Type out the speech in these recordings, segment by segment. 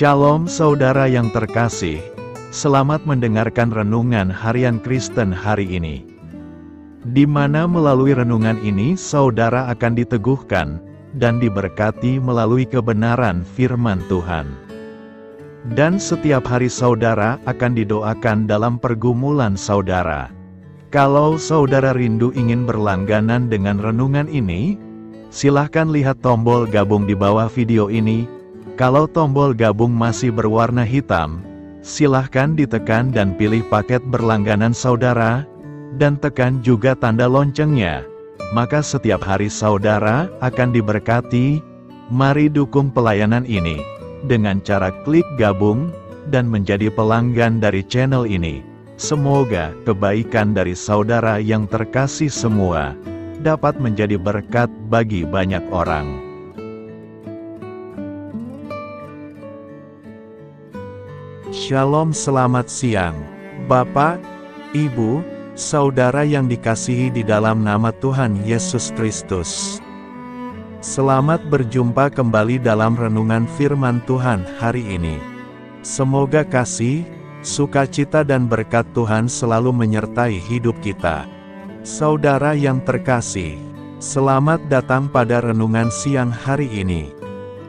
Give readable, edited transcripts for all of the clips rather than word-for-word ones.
Shalom saudara yang terkasih, selamat mendengarkan renungan harian Kristen hari ini. Di mana melalui renungan ini saudara akan diteguhkan dan diberkati melalui kebenaran firman Tuhan. Dan setiap hari saudara akan didoakan dalam pergumulan saudara. Kalau saudara rindu ingin berlangganan dengan renungan ini, silahkan lihat tombol gabung di bawah video ini. Kalau tombol gabung masih berwarna hitam, silahkan ditekan dan pilih paket berlangganan saudara, dan tekan juga tanda loncengnya. Maka setiap hari saudara akan diberkati. Mari dukung pelayanan ini dengan cara klik gabung dan menjadi pelanggan dari channel ini. Semoga kebaikan dari saudara yang terkasih semua dapat menjadi berkat bagi banyak orang. Shalom, selamat siang, Bapak, Ibu, saudara yang dikasihi di dalam nama Tuhan Yesus Kristus. Selamat berjumpa kembali dalam renungan firman Tuhan hari ini. Semoga kasih, sukacita dan berkat Tuhan selalu menyertai hidup kita. Saudara yang terkasih, selamat datang pada renungan siang hari ini.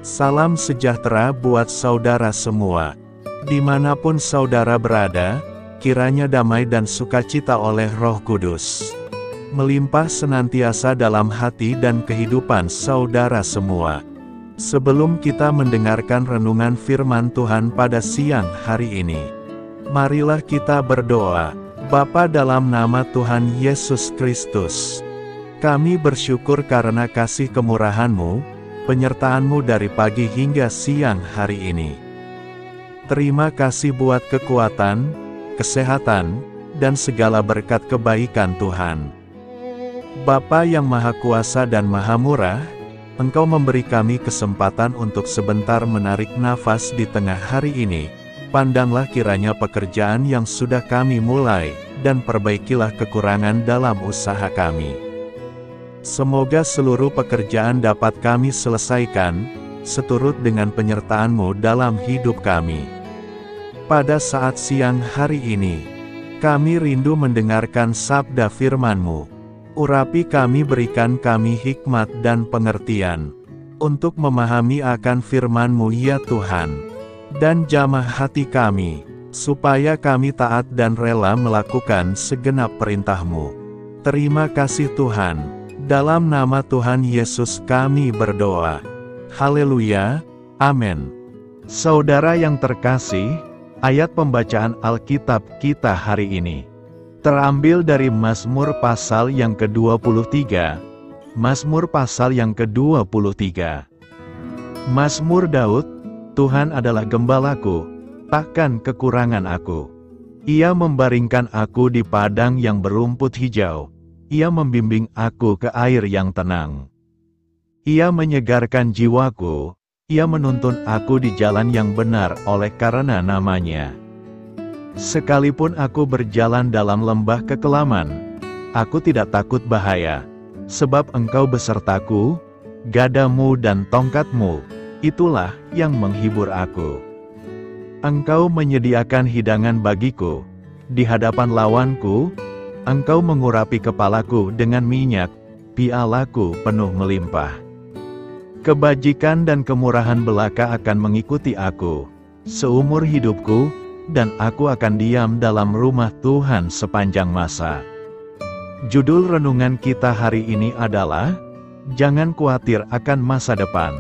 Salam sejahtera buat saudara semua. Dimanapun saudara berada, kiranya damai dan sukacita oleh Roh Kudus melimpah senantiasa dalam hati dan kehidupan saudara semua. Sebelum kita mendengarkan renungan firman Tuhan pada siang hari ini, marilah kita berdoa. Bapa, dalam nama Tuhan Yesus Kristus, kami bersyukur karena kasih kemurahan-Mu, penyertaan-Mu dari pagi hingga siang hari ini. Terima kasih buat kekuatan, kesehatan, dan segala berkat kebaikan Tuhan. Bapa yang Maha Kuasa dan Maha Murah, Engkau memberi kami kesempatan untuk sebentar menarik nafas di tengah hari ini. Pandanglah kiranya pekerjaan yang sudah kami mulai, dan perbaikilah kekurangan dalam usaha kami. Semoga seluruh pekerjaan dapat kami selesaikan, seturut dengan penyertaan-Mu dalam hidup kami. Pada saat siang hari ini, kami rindu mendengarkan sabda firman-Mu. Urapi kami, berikan kami hikmat dan pengertian, untuk memahami akan firman-Mu ya Tuhan. Dan jamah hati kami, supaya kami taat dan rela melakukan segenap perintah-Mu. Terima kasih Tuhan, dalam nama Tuhan Yesus kami berdoa. Haleluya, amin. Saudara yang terkasih, ayat pembacaan Alkitab kita hari ini terambil dari Mazmur pasal yang ke-23. Mazmur pasal yang ke-23. Mazmur Daud, Tuhan adalah gembalaku, takkan kekurangan aku. Ia membaringkan aku di padang yang berumput hijau. Ia membimbing aku ke air yang tenang. Ia menyegarkan jiwaku, Ia menuntun aku di jalan yang benar oleh karena nama-Nya. Sekalipun aku berjalan dalam lembah kekelaman, aku tidak takut bahaya, sebab Engkau besertaku, gadamu dan tongkat-Mu, itulah yang menghibur aku. Engkau menyediakan hidangan bagiku, di hadapan lawanku, Engkau mengurapi kepalaku dengan minyak, pialaku penuh melimpah. Kebajikan dan kemurahan belaka akan mengikuti aku seumur hidupku, dan aku akan diam dalam rumah Tuhan sepanjang masa. Judul renungan kita hari ini adalah, Jangan Khawatir Akan Masa Depan.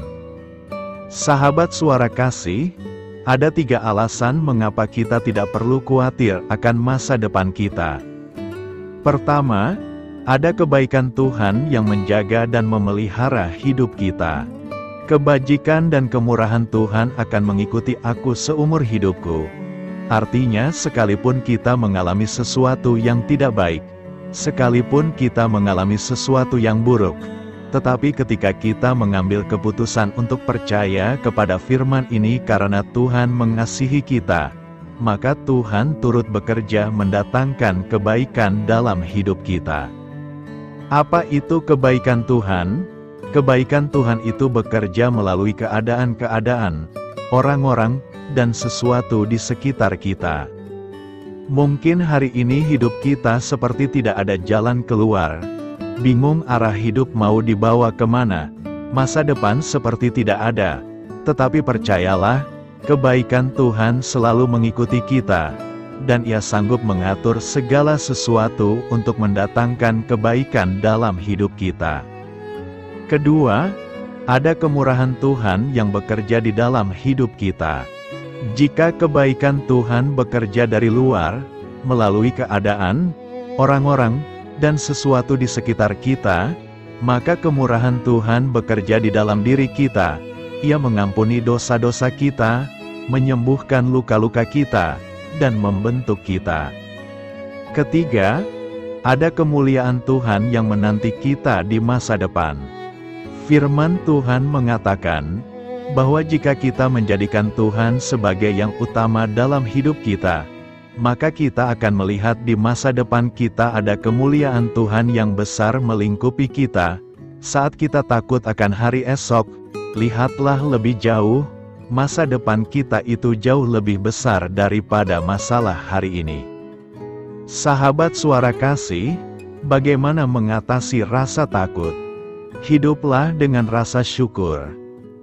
Sahabat suara kasih, ada 3 alasan mengapa kita tidak perlu khawatir akan masa depan kita. Pertama, ada kebaikan Tuhan yang menjaga dan memelihara hidup kita. Kebajikan dan kemurahan Tuhan akan mengikuti aku seumur hidupku. Artinya, sekalipun kita mengalami sesuatu yang tidak baik, sekalipun kita mengalami sesuatu yang buruk, tetapi ketika kita mengambil keputusan untuk percaya kepada firman ini karena Tuhan mengasihi kita, maka Tuhan turut bekerja mendatangkan kebaikan dalam hidup kita. Apa itu kebaikan Tuhan? Kebaikan Tuhan itu bekerja melalui keadaan-keadaan, orang-orang, dan sesuatu di sekitar kita. Mungkin hari ini hidup kita seperti tidak ada jalan keluar, bingung arah hidup mau dibawa kemana, masa depan seperti tidak ada. Tetapi percayalah, kebaikan Tuhan selalu mengikuti kita, dan Ia sanggup mengatur segala sesuatu untuk mendatangkan kebaikan dalam hidup kita. Kedua, ada kemurahan Tuhan yang bekerja di dalam hidup kita. Jika kebaikan Tuhan bekerja dari luar, melalui keadaan, orang-orang, dan sesuatu di sekitar kita, maka kemurahan Tuhan bekerja di dalam diri kita. Ia mengampuni dosa-dosa kita, menyembuhkan luka-luka kita, dan membentuk kita. Ketiga, ada kemuliaan Tuhan yang menanti kita di masa depan. Firman Tuhan mengatakan, bahwa jika kita menjadikan Tuhan sebagai yang utama dalam hidup kita, maka kita akan melihat di masa depan kita ada kemuliaan Tuhan yang besar melingkupi kita. Saat kita takut akan hari esok, lihatlah lebih jauh, masa depan kita itu jauh lebih besar daripada masalah hari ini. Sahabat Suara Kasih, bagaimana mengatasi rasa takut? Hiduplah dengan rasa syukur.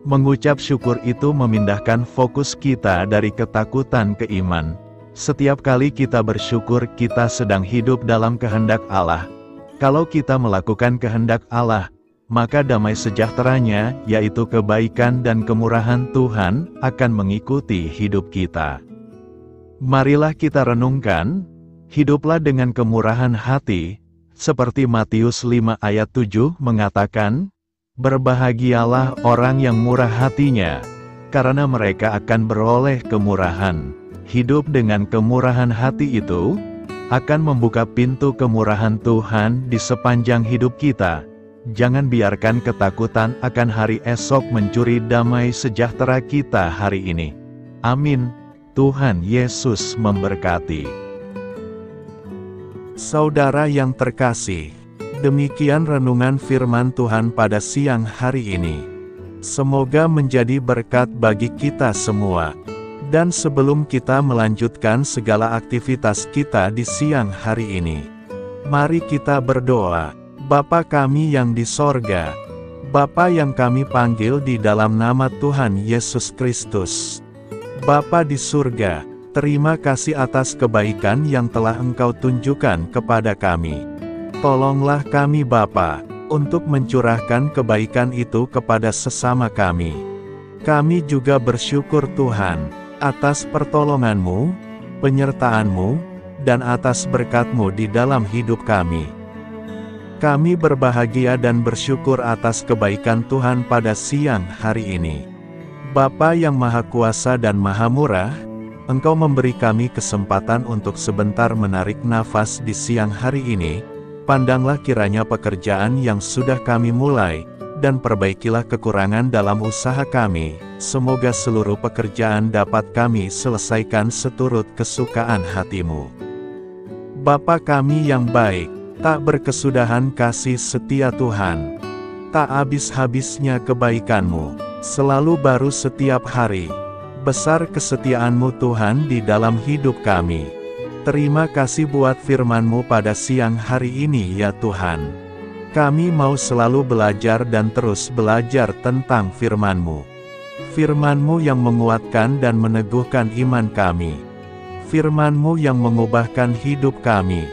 Mengucap syukur itu memindahkan fokus kita dari ketakutan ke iman. Setiap kali kita bersyukur, kita sedang hidup dalam kehendak Allah. Kalau kita melakukan kehendak Allah, maka damai sejahteranya, yaitu kebaikan dan kemurahan Tuhan, akan mengikuti hidup kita. Marilah kita renungkan, hiduplah dengan kemurahan hati, seperti Matius 5 ayat 7 mengatakan, berbahagialah orang yang murah hatinya, karena mereka akan beroleh kemurahan. Hidup dengan kemurahan hati itu, akan membuka pintu kemurahan Tuhan di sepanjang hidup kita. Jangan biarkan ketakutan akan hari esok mencuri damai sejahtera kita hari ini. Amin. Tuhan Yesus memberkati. Saudara yang terkasih, demikian renungan firman Tuhan pada siang hari ini. Semoga menjadi berkat bagi kita semua. Dan sebelum kita melanjutkan segala aktivitas kita di siang hari ini, mari kita berdoa. Bapa kami yang di sorga, Bapa yang kami panggil di dalam nama Tuhan Yesus Kristus. Bapa di surga, terima kasih atas kebaikan yang telah Engkau tunjukkan kepada kami. Tolonglah kami Bapa, untuk mencurahkan kebaikan itu kepada sesama kami. Kami juga bersyukur Tuhan, atas pertolongan-Mu, penyertaan-Mu, dan atas berkat-Mu di dalam hidup kami. Kami berbahagia dan bersyukur atas kebaikan Tuhan pada siang hari ini. Bapa yang Maha Kuasa dan Maha Murah, Engkau memberi kami kesempatan untuk sebentar menarik nafas di siang hari ini. Pandanglah kiranya pekerjaan yang sudah kami mulai, dan perbaikilah kekurangan dalam usaha kami. Semoga seluruh pekerjaan dapat kami selesaikan seturut kesukaan hati-Mu. Bapa kami yang baik, tak berkesudahan kasih setia Tuhan, tak habis-habisnya kebaikan-Mu, selalu baru setiap hari. Besar kesetiaan-Mu Tuhan di dalam hidup kami. Terima kasih buat firman-Mu pada siang hari ini ya Tuhan. Kami mau selalu belajar dan terus belajar tentang firman-Mu. Firman-Mu yang menguatkan dan meneguhkan iman kami. Firman-Mu yang mengubahkan hidup kami.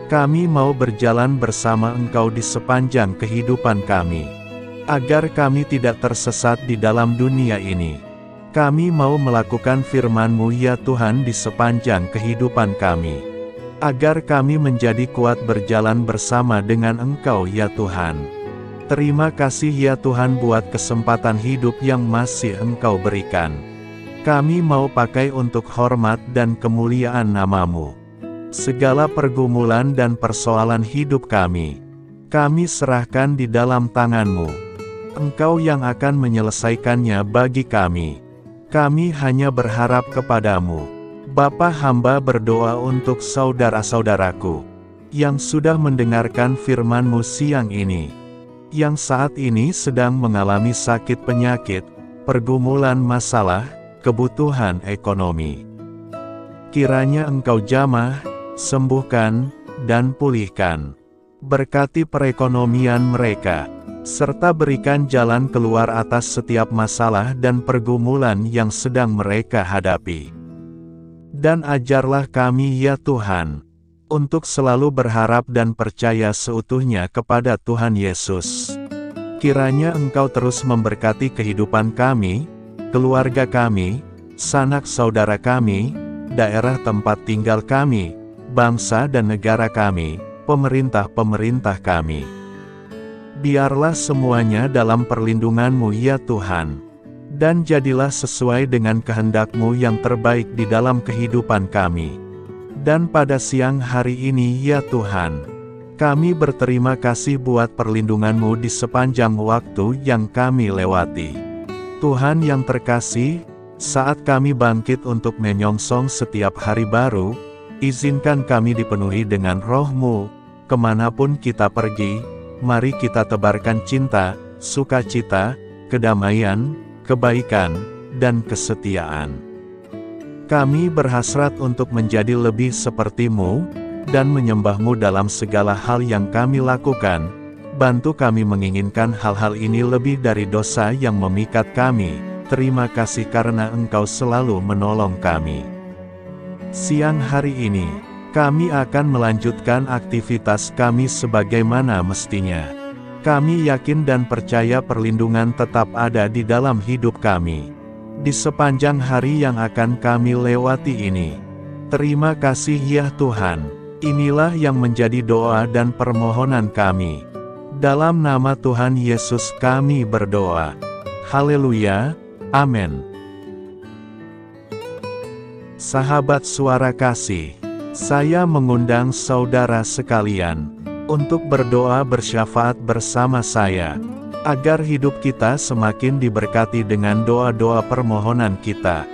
Kami mau berjalan bersama Engkau di sepanjang kehidupan kami, agar kami tidak tersesat di dalam dunia ini. Kami mau melakukan firman-Mu ya Tuhan di sepanjang kehidupan kami, agar kami menjadi kuat berjalan bersama dengan Engkau ya Tuhan. Terima kasih ya Tuhan buat kesempatan hidup yang masih Engkau berikan. Kami mau pakai untuk hormat dan kemuliaan nama-Mu. Segala pergumulan dan persoalan hidup kami serahkan di dalam tangan-Mu. Engkau yang akan menyelesaikannya bagi kami. Kami hanya berharap kepada-Mu. Bapa, hamba berdoa untuk saudara-saudaraku yang sudah mendengarkan firman-Mu siang ini, yang saat ini sedang mengalami sakit penyakit, pergumulan masalah, kebutuhan ekonomi. Kiranya Engkau jamah, sembuhkan, dan pulihkan. Berkati perekonomian mereka, serta berikan jalan keluar atas setiap masalah dan pergumulan yang sedang mereka hadapi. Dan ajarlah kami ya Tuhan, untuk selalu berharap dan percaya seutuhnya kepada Tuhan Yesus. Kiranya Engkau terus memberkati kehidupan kami, keluarga kami, sanak saudara kami, daerah tempat tinggal kami, bangsa dan negara kami, pemerintah-pemerintah kami. Biarlah semuanya dalam perlindungan-Mu ya Tuhan, dan jadilah sesuai dengan kehendak-Mu yang terbaik di dalam kehidupan kami. Dan pada siang hari ini ya Tuhan, kami berterima kasih buat perlindungan-Mu di sepanjang waktu yang kami lewati. Tuhan yang terkasih, saat kami bangkit untuk menyongsong setiap hari baru, izinkan kami dipenuhi dengan Roh-Mu, kemanapun kita pergi. Mari kita tebarkan cinta, sukacita, kedamaian, kebaikan, dan kesetiaan. Kami berhasrat untuk menjadi lebih seperti-Mu, dan menyembah-Mu dalam segala hal yang kami lakukan. Bantu kami menginginkan hal-hal ini lebih dari dosa yang memikat kami. Terima kasih karena Engkau selalu menolong kami. Siang hari ini, kami akan melanjutkan aktivitas kami sebagaimana mestinya. Kami yakin dan percaya perlindungan tetap ada di dalam hidup kami di sepanjang hari yang akan kami lewati ini. Terima kasih ya Tuhan. Inilah yang menjadi doa dan permohonan kami. Dalam nama Tuhan Yesus kami berdoa. Haleluya. Amin. Sahabat Suara Kasih, saya mengundang saudara sekalian untuk berdoa bersyafaat bersama saya, agar hidup kita semakin diberkati dengan doa-doa permohonan kita,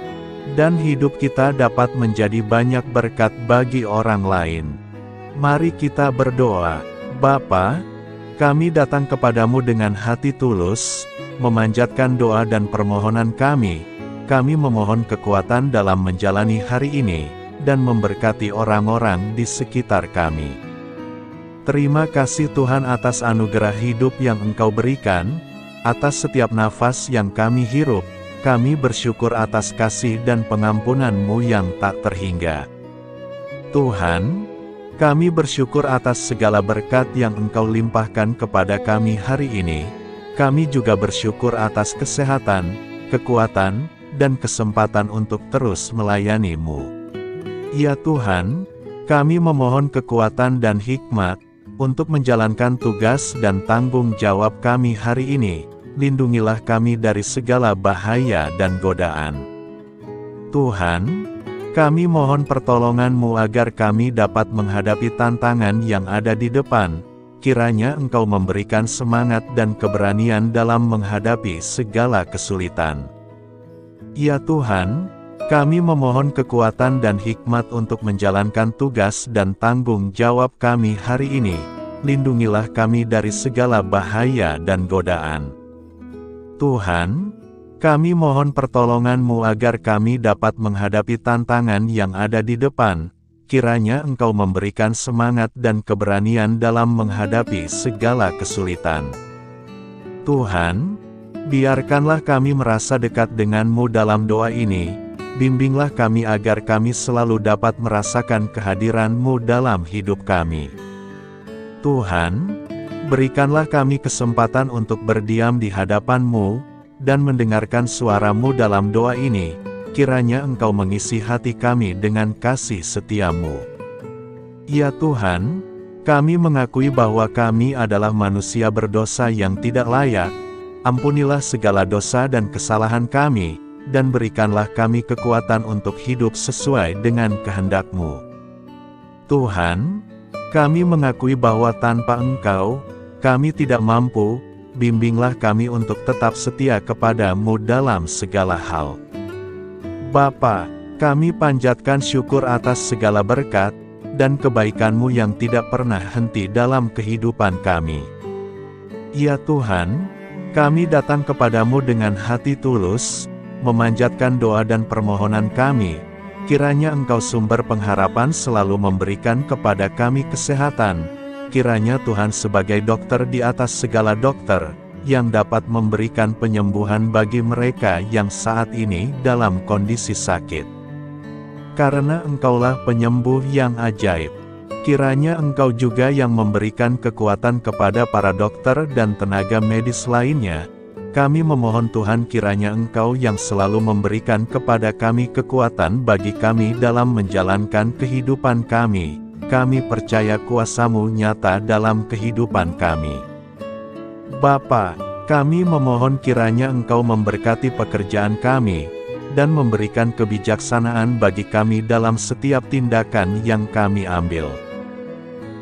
dan hidup kita dapat menjadi banyak berkat bagi orang lain. Mari kita berdoa. Bapa, kami datang kepadamu dengan hati tulus, memanjatkan doa dan permohonan kami. Kami memohon kekuatan dalam menjalani hari ini, dan memberkati orang-orang di sekitar kami. Terima kasih Tuhan atas anugerah hidup yang Engkau berikan, atas setiap nafas yang kami hirup. Kami bersyukur atas kasih dan pengampunan-Mu yang tak terhingga. Tuhan, kami bersyukur atas segala berkat yang Engkau limpahkan kepada kami hari ini. Kami juga bersyukur atas kesehatan, kekuatan, dan kesempatan untuk terus melayani-Mu. Ya Tuhan, kami memohon kekuatan dan hikmat untuk menjalankan tugas dan tanggung jawab kami hari ini. Lindungilah kami dari segala bahaya dan godaan. Tuhan, kami mohon pertolongan-Mu agar kami dapat menghadapi tantangan yang ada di depan. Kiranya Engkau memberikan semangat dan keberanian dalam menghadapi segala kesulitan. Ya Tuhan, kami memohon kekuatan dan hikmat untuk menjalankan tugas dan tanggung jawab kami hari ini. Lindungilah kami dari segala bahaya dan godaan. Tuhan, kami mohon pertolongan-Mu agar kami dapat menghadapi tantangan yang ada di depan. Kiranya Engkau memberikan semangat dan keberanian dalam menghadapi segala kesulitan. Tuhan, biarkanlah kami merasa dekat dengan-Mu dalam doa ini. Bimbinglah kami agar kami selalu dapat merasakan kehadiran-Mu dalam hidup kami. Tuhan, berikanlah kami kesempatan untuk berdiam di hadapan-Mu, dan mendengarkan suara-Mu dalam doa ini. Kiranya Engkau mengisi hati kami dengan kasih setia-Mu. Ya Tuhan, kami mengakui bahwa kami adalah manusia berdosa yang tidak layak. Ampunilah segala dosa dan kesalahan kami, dan berikanlah kami kekuatan untuk hidup sesuai dengan kehendak-Mu. Tuhan, kami mengakui bahwa tanpa Engkau, kami tidak mampu. Bimbinglah kami untuk tetap setia kepada-Mu dalam segala hal. Bapa, kami panjatkan syukur atas segala berkat dan kebaikan-Mu yang tidak pernah henti dalam kehidupan kami. Ya Tuhan, kami datang kepadamu dengan hati tulus, memanjatkan doa dan permohonan kami. Kiranya Engkau sumber pengharapan selalu memberikan kepada kami kesehatan. Kiranya Tuhan sebagai dokter di atas segala dokter, yang dapat memberikan penyembuhan bagi mereka yang saat ini dalam kondisi sakit. Karena Engkaulah penyembuh yang ajaib. Kiranya Engkau juga yang memberikan kekuatan kepada para dokter dan tenaga medis lainnya. Kami memohon Tuhan, kiranya Engkau yang selalu memberikan kepada kami kekuatan bagi kami dalam menjalankan kehidupan kami. Kami percaya kuasa-Mu nyata dalam kehidupan kami. Bapa, kami memohon kiranya Engkau memberkati pekerjaan kami, dan memberikan kebijaksanaan bagi kami dalam setiap tindakan yang kami ambil.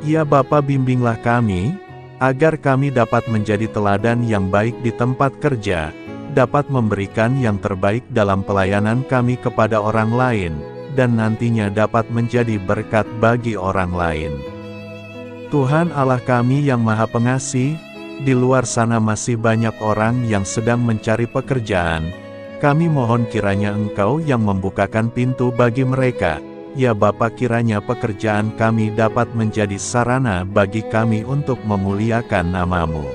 Ya Bapa, bimbinglah kami, agar kami dapat menjadi teladan yang baik di tempat kerja, dapat memberikan yang terbaik dalam pelayanan kami kepada orang lain, dan nantinya dapat menjadi berkat bagi orang lain. Tuhan Allah kami yang Maha Pengasih, di luar sana masih banyak orang yang sedang mencari pekerjaan. Kami mohon kiranya Engkau yang membukakan pintu bagi mereka. Ya Bapa, kiranya pekerjaan kami dapat menjadi sarana bagi kami untuk memuliakan nama-Mu.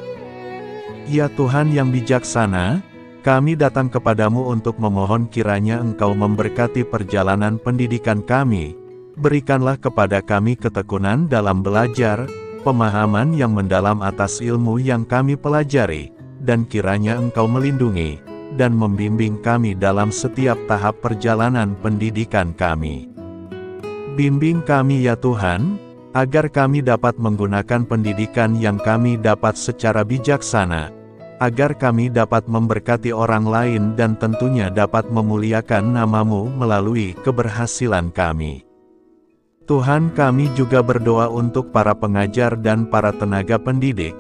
Ya Tuhan yang bijaksana, kami datang kepadamu untuk memohon kiranya Engkau memberkati perjalanan pendidikan kami. Berikanlah kepada kami ketekunan dalam belajar, pemahaman yang mendalam atas ilmu yang kami pelajari, dan kiranya Engkau melindungi dan membimbing kami dalam setiap tahap perjalanan pendidikan kami. Bimbing kami ya Tuhan, agar kami dapat menggunakan pendidikan yang kami dapat secara bijaksana, agar kami dapat memberkati orang lain dan tentunya dapat memuliakan nama-Mu melalui keberhasilan kami. Tuhan, kami juga berdoa untuk para pengajar dan para tenaga pendidik.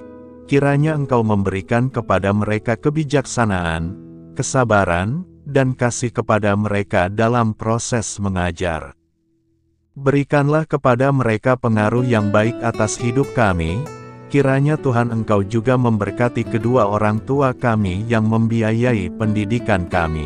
Kiranya Engkau memberikan kepada mereka kebijaksanaan, kesabaran, dan kasih kepada mereka dalam proses mengajar. Berikanlah kepada mereka pengaruh yang baik atas hidup kami. Kiranya Tuhan Engkau juga memberkati kedua orang tua kami yang membiayai pendidikan kami.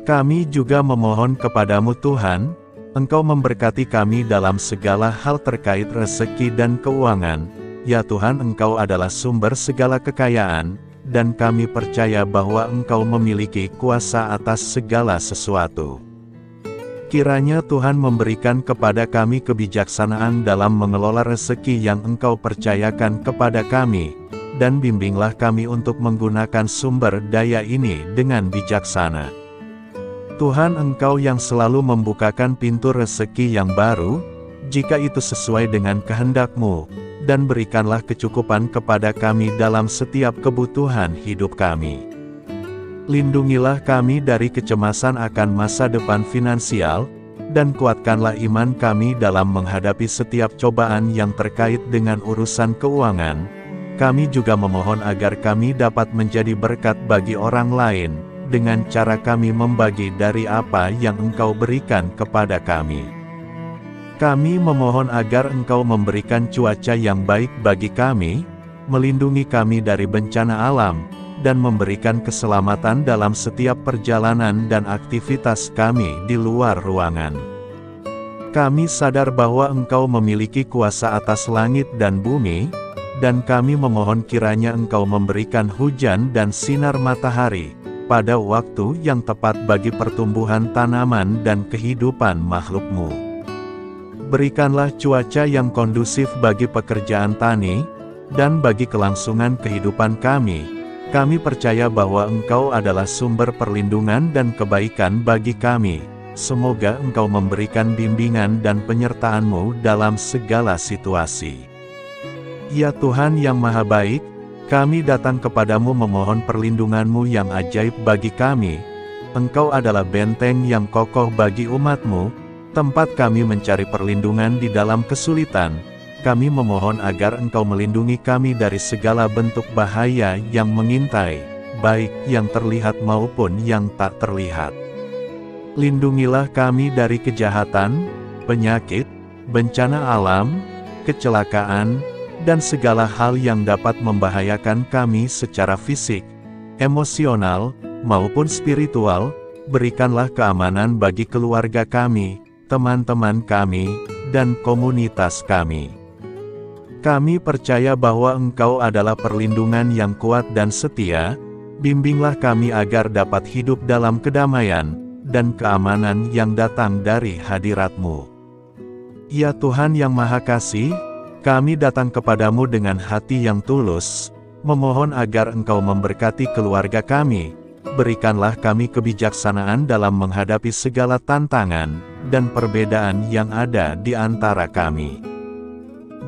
Kami juga memohon kepadamu Tuhan, Engkau memberkati kami dalam segala hal terkait rezeki dan keuangan. Ya Tuhan, Engkau adalah sumber segala kekayaan, dan kami percaya bahwa Engkau memiliki kuasa atas segala sesuatu. Kiranya Tuhan memberikan kepada kami kebijaksanaan dalam mengelola rezeki yang Engkau percayakan kepada kami, dan bimbinglah kami untuk menggunakan sumber daya ini dengan bijaksana. Tuhan, Engkau yang selalu membukakan pintu rezeki yang baru, jika itu sesuai dengan kehendak-Mu, dan berikanlah kecukupan kepada kami dalam setiap kebutuhan hidup kami. Lindungilah kami dari kecemasan akan masa depan finansial, dan kuatkanlah iman kami dalam menghadapi setiap cobaan yang terkait dengan urusan keuangan. Kami juga memohon agar kami dapat menjadi berkat bagi orang lain, dengan cara kami membagi dari apa yang Engkau berikan kepada kami. Kami memohon agar Engkau memberikan cuaca yang baik bagi kami, melindungi kami dari bencana alam, dan memberikan keselamatan dalam setiap perjalanan dan aktivitas kami di luar ruangan. Kami sadar bahwa Engkau memiliki kuasa atas langit dan bumi, dan kami memohon kiranya Engkau memberikan hujan dan sinar matahari pada waktu yang tepat bagi pertumbuhan tanaman dan kehidupan makhluk-Mu. Berikanlah cuaca yang kondusif bagi pekerjaan tani, dan bagi kelangsungan kehidupan kami. Kami percaya bahwa Engkau adalah sumber perlindungan dan kebaikan bagi kami. Semoga Engkau memberikan bimbingan dan penyertaan-Mu dalam segala situasi. Ya Tuhan yang Maha Baik, kami datang kepadamu memohon perlindungan-Mu yang ajaib bagi kami. Engkau adalah benteng yang kokoh bagi umat-Mu, tempat kami mencari perlindungan di dalam kesulitan. Kami memohon agar Engkau melindungi kami dari segala bentuk bahaya yang mengintai, baik yang terlihat maupun yang tak terlihat. Lindungilah kami dari kejahatan, penyakit, bencana alam, kecelakaan, dan segala hal yang dapat membahayakan kami secara fisik, emosional, maupun spiritual. Berikanlah keamanan bagi keluarga kami, teman-teman kami, dan komunitas kami. Kami percaya bahwa Engkau adalah perlindungan yang kuat dan setia. Bimbinglah kami agar dapat hidup dalam kedamaian dan keamanan yang datang dari hadirat-Mu. Ya Tuhan yang Maha Kasih, kami datang kepadamu dengan hati yang tulus, memohon agar Engkau memberkati keluarga kami. Berikanlah kami kebijaksanaan dalam menghadapi segala tantangan dan perbedaan yang ada di antara kami.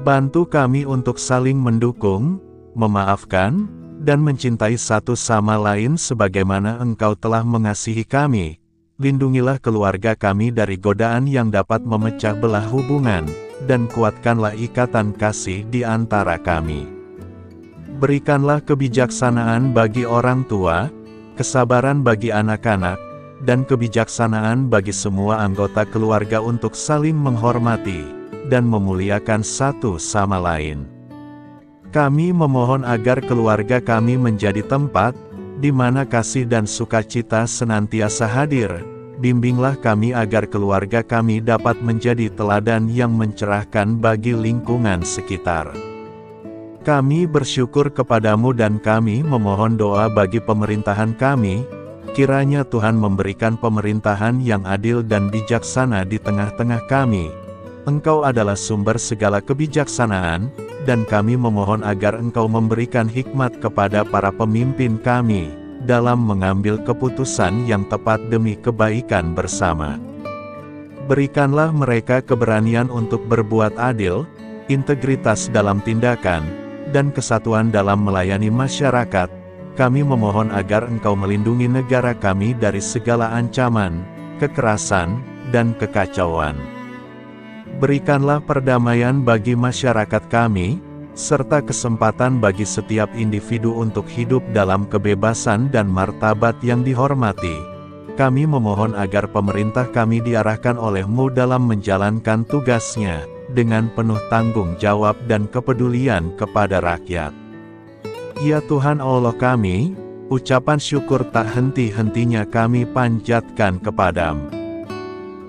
Bantu kami untuk saling mendukung, memaafkan, dan mencintai satu sama lain sebagaimana Engkau telah mengasihi kami. Lindungilah keluarga kami dari godaan yang dapat memecah belah hubungan, dan kuatkanlah ikatan kasih di antara kami. Berikanlah kebijaksanaan bagi orang tua, kesabaran bagi anak-anak, dan kebijaksanaan bagi semua anggota keluarga untuk saling menghormati dan memuliakan satu sama lain. Kami memohon agar keluarga kami menjadi tempat di mana kasih dan sukacita senantiasa hadir. Bimbinglah kami agar keluarga kami dapat menjadi teladan yang mencerahkan bagi lingkungan sekitar. Kami bersyukur kepadamu dan kami memohon doa bagi pemerintahan kami. Kiranya Tuhan memberikan pemerintahan yang adil dan bijaksana di tengah-tengah kami. Engkau adalah sumber segala kebijaksanaan, dan kami memohon agar Engkau memberikan hikmat kepada para pemimpin kami dalam mengambil keputusan yang tepat demi kebaikan bersama. Berikanlah mereka keberanian untuk berbuat adil, integritas dalam tindakan, dan kesatuan dalam melayani masyarakat. Kami memohon agar Engkau melindungi negara kami dari segala ancaman, kekerasan, dan kekacauan. Berikanlah perdamaian bagi masyarakat kami, serta kesempatan bagi setiap individu untuk hidup dalam kebebasan dan martabat yang dihormati. Kami memohon agar pemerintah kami diarahkan oleh-Mu dalam menjalankan tugasnya, dengan penuh tanggung jawab dan kepedulian kepada rakyat. Ya Tuhan Allah kami, ucapan syukur tak henti-hentinya kami panjatkan kepadamu.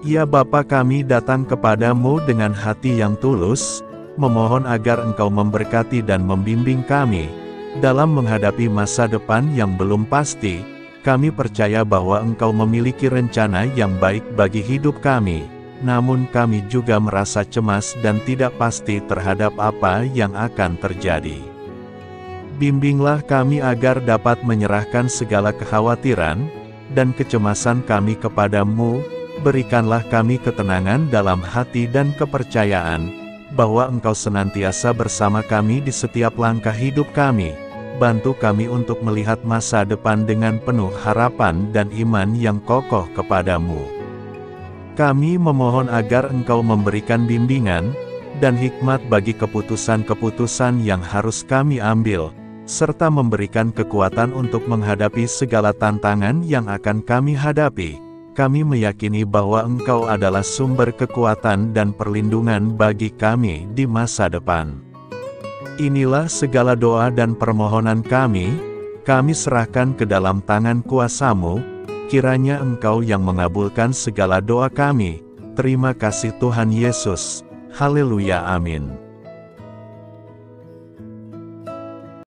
Ya Bapa, kami datang kepadamu dengan hati yang tulus, memohon agar Engkau memberkati dan membimbing kami dalam menghadapi masa depan yang belum pasti. Kami percaya bahwa Engkau memiliki rencana yang baik bagi hidup kami, namun kami juga merasa cemas dan tidak pasti terhadap apa yang akan terjadi. Bimbinglah kami agar dapat menyerahkan segala kekhawatiran dan kecemasan kami kepadamu. Berikanlah kami ketenangan dalam hati dan kepercayaan bahwa Engkau senantiasa bersama kami di setiap langkah hidup kami. Bantu kami untuk melihat masa depan dengan penuh harapan dan iman yang kokoh kepadamu. Kami memohon agar Engkau memberikan bimbingan dan hikmat bagi keputusan-keputusan yang harus kami ambil, serta memberikan kekuatan untuk menghadapi segala tantangan yang akan kami hadapi. Kami meyakini bahwa Engkau adalah sumber kekuatan dan perlindungan bagi kami di masa depan. Inilah segala doa dan permohonan kami serahkan ke dalam tangan kuasa-Mu. Kiranya Engkau yang mengabulkan segala doa kami. Terima kasih Tuhan Yesus. Haleluya, amin.